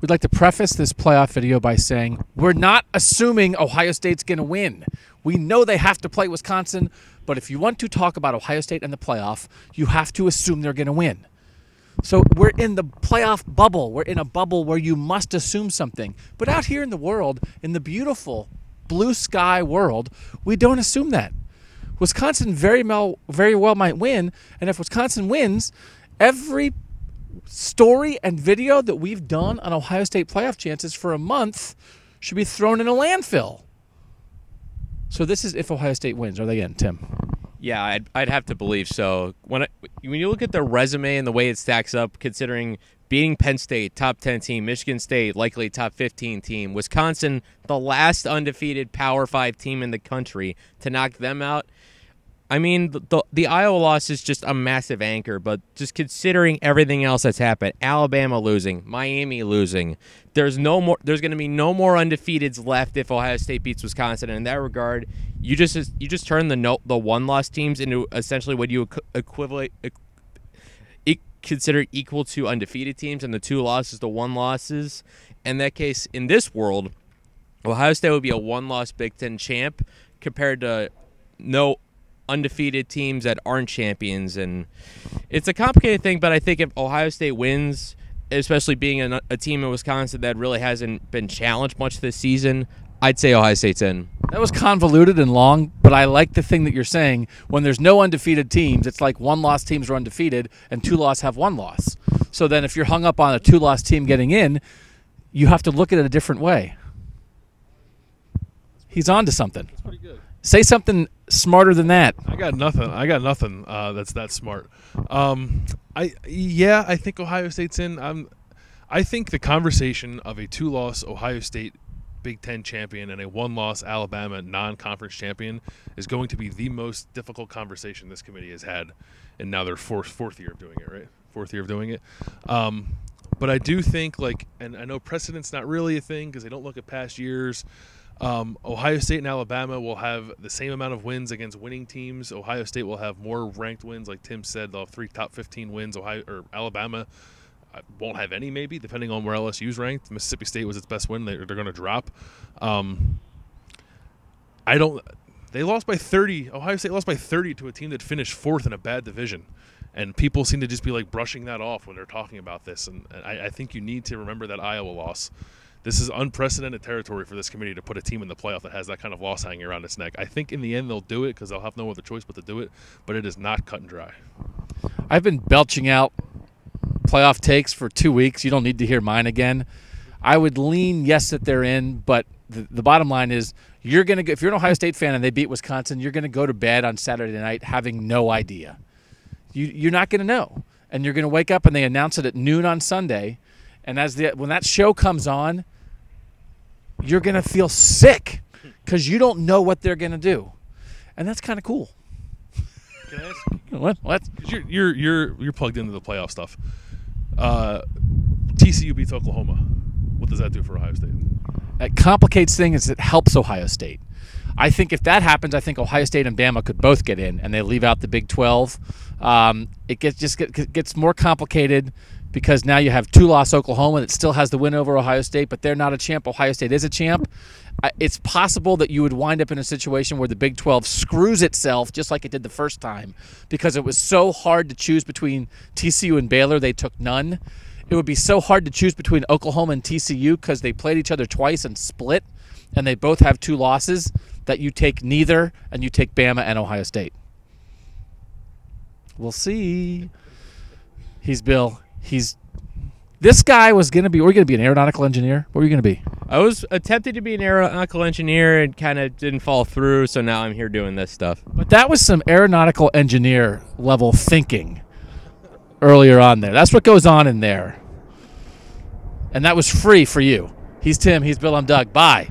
We'd like to preface this playoff video by saying we're not assuming Ohio State's going to win. We know they have to play Wisconsin, but if you want to talk about Ohio State and the playoff, you have to assume they're going to win. So we're in the playoff bubble. We're in a bubble where you must assume something. But out here in the world, in the beautiful blue sky world, we don't assume that. Wisconsin very well might win, and if Wisconsin wins, every story and video that we've done on Ohio State playoff chances for a month should be thrown in a landfill. So this is if Ohio State wins. Are they in, Tim? Yeah, I'd have to believe so. When you look at their resume and the way it stacks up, considering beating Penn State, top 10 team, Michigan State, likely top 15 team, Wisconsin, the last undefeated Power 5 team in the country, to knock them out. I mean, the Iowa loss is just a massive anchor, but just considering everything else that's happened, Alabama losing, Miami losing, there's going to be no more undefeateds left if Ohio State beats Wisconsin. And in that regard, you just turn the one-loss teams into essentially what you consider equal to undefeated teams, and the two losses to one losses. In that case, in this world, Ohio State would be a one-loss Big Ten champ compared to no undefeated teams that aren't champions. And it's a complicated thing, but I think if Ohio State wins, especially being a team in Wisconsin that really hasn't been challenged much this season, I'd say Ohio State's in. That was convoluted and long, but I like the thing that you're saying. When there's no undefeated teams, it's like one-loss teams are undefeated and two-loss have one loss. So then if you're hung up on a two-loss team getting in, you have to look at it a different way. He's on to something. That's pretty good. Say something smarter than that. I got nothing that's that smart. I think Ohio State's in. I think the conversation of a two-loss Ohio State Big Ten champion and a one-loss Alabama non-conference champion is going to be the most difficult conversation this committee has had, and now they're fourth year of doing it, right? Fourth year of doing it. But I do think, and I know precedent's not really a thing because they don't look at past years. Ohio State and Alabama will have the same amount of wins against winning teams. Ohio State will have more ranked wins, like Tim said. They'll have 3 top 15 wins. Alabama won't have any, maybe, depending on where LSU's ranked. Mississippi State was its best win. They're going to drop. They lost by 30. Ohio State lost by 30 to a team that finished 4th in a bad division. And people seem to just be brushing that off when they're talking about this. And I think you need to remember that Iowa loss. This is unprecedented territory for this committee to put a team in the playoff that has that kind of loss hanging around its neck. I think in the end they'll do it because they'll have no other choice but to do it, but it is not cut and dry. I've been belching out playoff takes for 2 weeks. You don't need to hear mine again. I would lean yes that they're in, but the bottom line is if you're an Ohio State fan and they beat Wisconsin, you're going to go to bed on Saturday night having no idea. You're not going to know, and you're going to wake up and they announce it at noon on Sunday, and when that show comes on, you're going to feel sick because you don't know what they're going to do. And that's kind of cool. Can I ask? What? You're plugged into the playoff stuff. TCU beats Oklahoma. What does that do for Ohio State? It complicates things. It helps Ohio State. I think if that happens, I think Ohio State and Bama could both get in, and they leave out the Big 12. It gets more complicated because now you have two-loss Oklahoma that still has the win over Ohio State, but they're not a champ. Ohio State is a champ. It's possible that you would wind up in a situation where the Big 12 screws itself just like it did the first time because it was so hard to choose between TCU and Baylor, they took none. It would be so hard to choose between Oklahoma and TCU because they played each other twice and split, and they both have 2 losses, that you take neither and you take Bama and Ohio State. We'll see. He's Bill. This guy was going to be, we're going to be an aeronautical engineer. What were you going to be? I was attempted to be an aeronautical engineer and kind of didn't fall through, so now I'm here doing this stuff. But that was some aeronautical engineer level thinking earlier on there. That's what goes on in there. And that was free for you. He's Tim. He's Bill. I'm Doug. Bye.